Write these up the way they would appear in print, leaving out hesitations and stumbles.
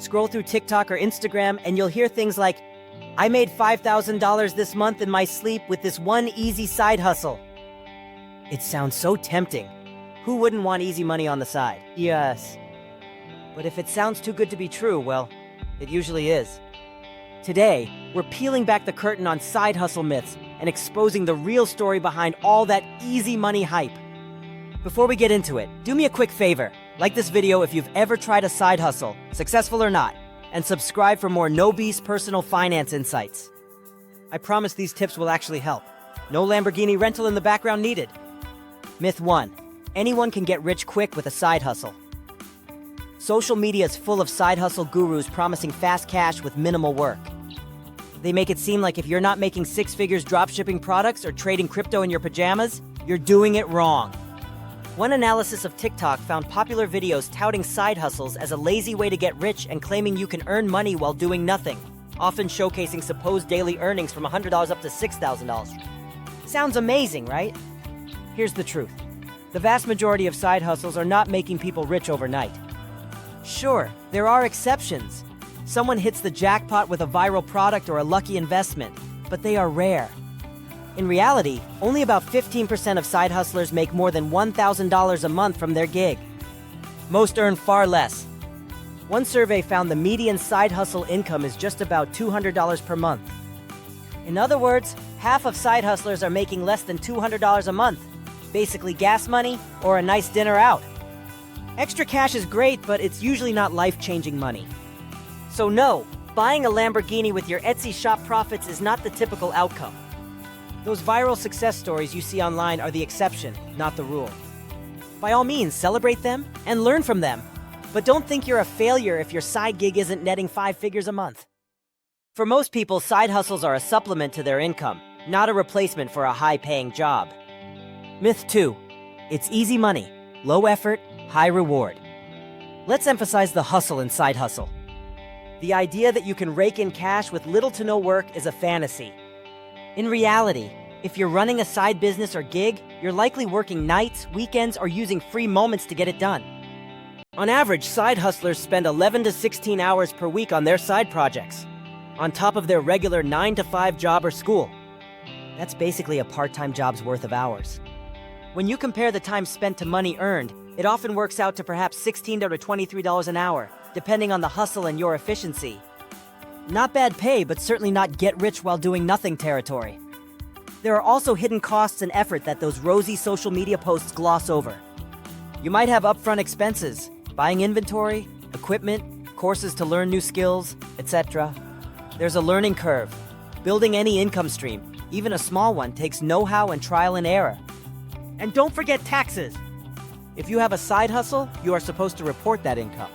Scroll through TikTok or Instagram and you'll hear things like, I made $5,000 this month in my sleep with this one easy side hustle. It sounds so tempting. Who wouldn't want easy money on the side? Yes. But if it sounds too good to be true, well, it usually is. Today, we're peeling back the curtain on side hustle myths and exposing the real story behind all that easy money hype. Before we get into it, do me a quick favor. Like this video if you've ever tried a side hustle, successful or not, and subscribe for more no-BS personal finance insights. I promise these tips will actually help. No Lamborghini rental in the background needed. Myth 1. Anyone can get rich quick with a side hustle. Social media is full of side hustle gurus promising fast cash with minimal work. They make it seem like if you're not making six figures dropshipping products or trading crypto in your pajamas, you're doing it wrong. One analysis of TikTok found popular videos touting side hustles as a lazy way to get rich and claiming you can earn money while doing nothing, often showcasing supposed daily earnings from $100 up to $6,000. Sounds amazing, right? Here's the truth. The vast majority of side hustles are not making people rich overnight. Sure, there are exceptions. Someone hits the jackpot with a viral product or a lucky investment, but they are rare. In reality, only about 15% of side hustlers make more than $1,000 a month from their gig. Most earn far less. One survey found the median side hustle income is just about $200 per month. In other words, half of side hustlers are making less than $200 a month, basically gas money or a nice dinner out. Extra cash is great, but it's usually not life-changing money. So no, buying a Lamborghini with your Etsy shop profits is not the typical outcome. Those viral success stories you see online are the exception, not the rule. By all means, celebrate them and learn from them. But don't think you're a failure if your side gig isn't netting 5 figures a month. For most people, side hustles are a supplement to their income, not a replacement for a high-paying job. Myth 2. It's easy money, low effort, high reward. Let's emphasize the hustle in side hustle. The idea that you can rake in cash with little to no work is a fantasy. In reality, if you're running a side business or gig, you're likely working nights, weekends, or using free moments to get it done. On average, side hustlers spend 11 to 16 hours per week on their side projects, on top of their regular 9-to-5 job or school. That's basically a part-time job's worth of hours. When you compare the time spent to money earned, it often works out to perhaps $16 to $23 an hour, depending on the hustle and your efficiency. Not bad pay, but certainly not get-rich-while-doing-nothing territory. There are also hidden costs and effort that those rosy social media posts gloss over. You might have upfront expenses, buying inventory, equipment, courses to learn new skills, etc. There's a learning curve. Building any income stream, even a small one, takes know-how and trial and error. And don't forget taxes. If you have a side hustle, you are supposed to report that income.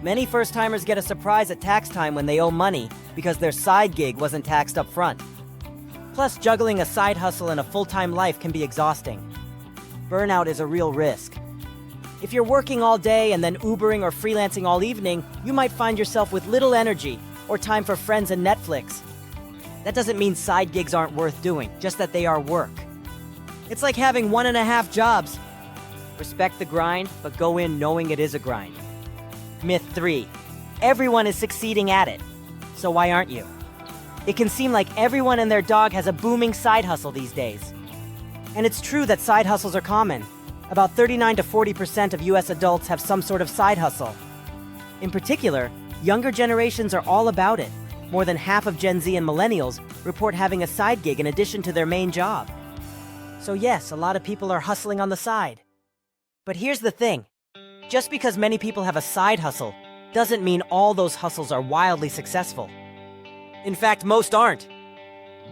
Many first-timers get a surprise at tax time when they owe money because their side gig wasn't taxed up front. Plus, juggling a side hustle and a full-time life can be exhausting. Burnout is a real risk. If you're working all day and then Ubering or freelancing all evening, you might find yourself with little energy or time for friends and Netflix. That doesn't mean side gigs aren't worth doing, just that they are work. It's like having 1.5 jobs. Respect the grind, but go in knowing it is a grind. Myth 3. Everyone is succeeding at it. So why aren't you? It can seem like everyone and their dog has a booming side hustle these days. And it's true that side hustles are common. About 39 to 40% of US adults have some sort of side hustle. In particular, younger generations are all about it. More than half of Gen Z and millennials report having a side gig in addition to their main job. So yes, a lot of people are hustling on the side. But here's the thing. Just because many people have a side hustle doesn't mean all those hustles are wildly successful. In fact, most aren't.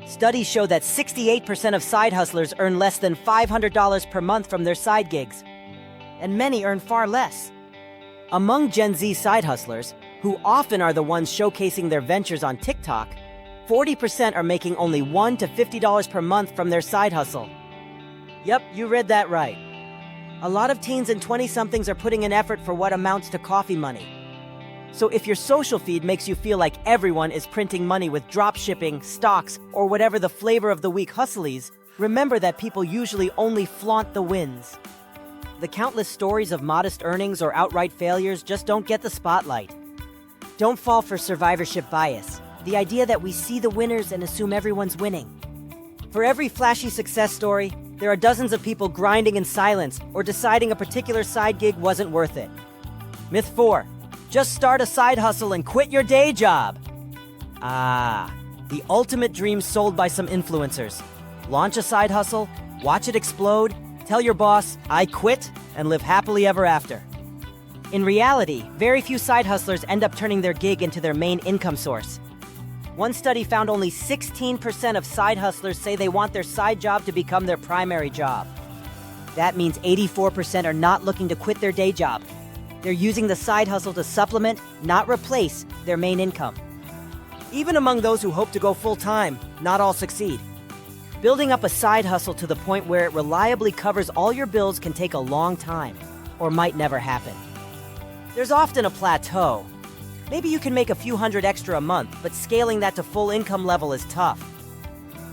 Studies show that 68% of side hustlers earn less than $500 per month from their side gigs, and many earn far less. Among Gen Z side hustlers, who often are the ones showcasing their ventures on TikTok, 40% are making only $1 to $50 per month from their side hustle. Yep, you read that right. A lot of teens and 20-somethings are putting in effort for what amounts to coffee money. So if your social feed makes you feel like everyone is printing money with drop shipping, stocks, or whatever the flavor of the week hustle is, remember that people usually only flaunt the wins. The countless stories of modest earnings or outright failures just don't get the spotlight. Don't fall for survivorship bias, the idea that we see the winners and assume everyone's winning. For every flashy success story, there are dozens of people grinding in silence or deciding a particular side gig wasn't worth it. Myth 4. Just start a side hustle and quit your day job. The ultimate dream sold by some influencers. Launch a side hustle, watch it explode, tell your boss, I quit, and live happily ever after. In reality, very few side hustlers end up turning their gig into their main income source. One study found only 16% of side hustlers say they want their side job to become their primary job. That means 84% are not looking to quit their day job. They're using the side hustle to supplement, not replace, their main income. Even among those who hope to go full-time, not all succeed. Building up a side hustle to the point where it reliably covers all your bills can take a long time, or might never happen. There's often a plateau. Maybe you can make a few hundred extra a month, but scaling that to full income level is tough.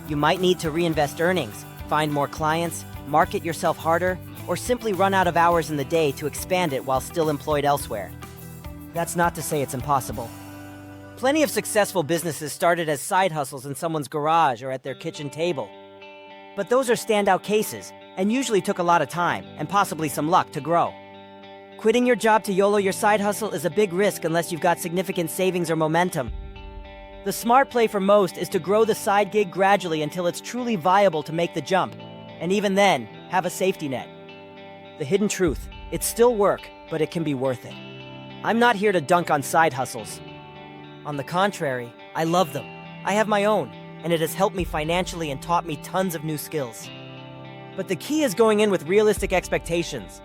You might need to reinvest earnings, find more clients, market yourself harder, or simply run out of hours in the day to expand it while still employed elsewhere. That's not to say it's impossible. Plenty of successful businesses started as side hustles in someone's garage or at their kitchen table. But those are standout cases, and usually took a lot of time, and possibly some luck, to grow. Quitting your job to YOLO your side hustle is a big risk unless you've got significant savings or momentum. The smart play for most is to grow the side gig gradually until it's truly viable to make the jump, and even then, have a safety net. The hidden truth, it's still work, but it can be worth it. I'm not here to dunk on side hustles. On the contrary, I love them. I have my own, and it has helped me financially and taught me tons of new skills. But the key is going in with realistic expectations.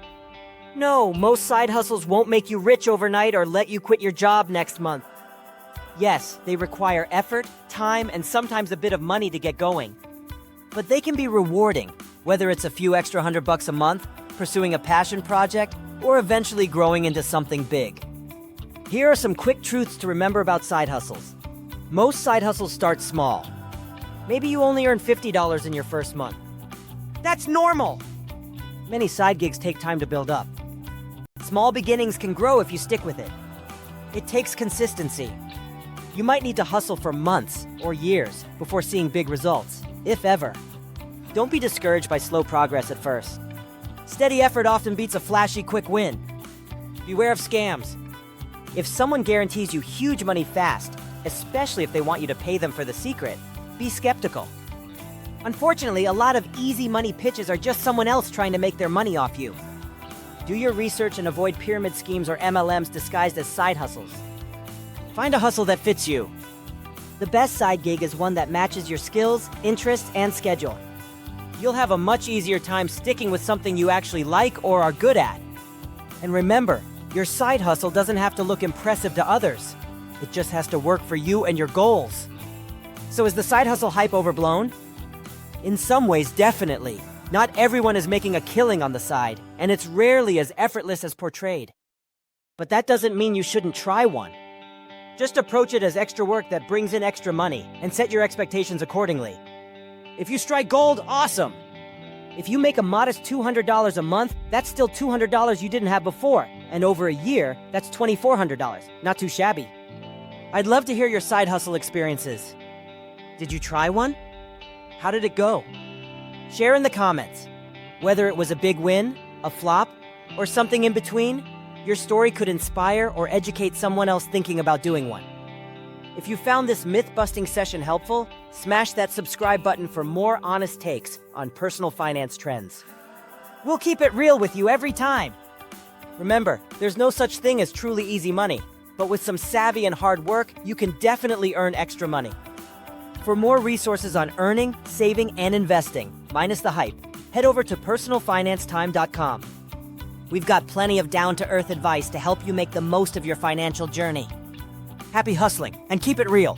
No, most side hustles won't make you rich overnight or let you quit your job next month. Yes, they require effort, time, and sometimes a bit of money to get going. But they can be rewarding, whether it's a few extra $100 a month, pursuing a passion project, or eventually growing into something big. Here are some quick truths to remember about side hustles. Most side hustles start small. Maybe you only earn $50 in your first month. That's normal! Many side gigs take time to build up. Small beginnings can grow if you stick with it. It takes consistency. You might need to hustle for months or years before seeing big results, if ever. Don't be discouraged by slow progress at first. Steady effort often beats a flashy quick win. Beware of scams. If someone guarantees you huge money fast, especially if they want you to pay them for the secret, be skeptical. Unfortunately, a lot of easy money pitches are just someone else trying to make their money off you. Do your research and avoid pyramid schemes or MLMs disguised as side hustles. Find a hustle that fits you. The best side gig is one that matches your skills, interests, and schedule. You'll have a much easier time sticking with something you actually like or are good at. And remember, your side hustle doesn't have to look impressive to others. It just has to work for you and your goals. So is the side hustle hype overblown? In some ways, definitely. Not everyone is making a killing on the side, and it's rarely as effortless as portrayed. But that doesn't mean you shouldn't try one. Just approach it as extra work that brings in extra money, and set your expectations accordingly. If you strike gold, awesome! If you make a modest $200 a month, that's still $200 you didn't have before, and over a year, that's $2,400. Not too shabby. I'd love to hear your side hustle experiences. Did you try one? How did it go? Share in the comments. Whether it was a big win, a flop, or something in between, your story could inspire or educate someone else thinking about doing one. If you found this myth-busting session helpful, smash that subscribe button for more honest takes on personal finance trends. We'll keep it real with you every time. Remember, there's no such thing as truly easy money, but with some savvy and hard work, you can definitely earn extra money. For more resources on earning, saving, and investing, minus the hype, head over to personalfinancetime.com. We've got plenty of down-to-earth advice to help you make the most of your financial journey. Happy hustling, and keep it real.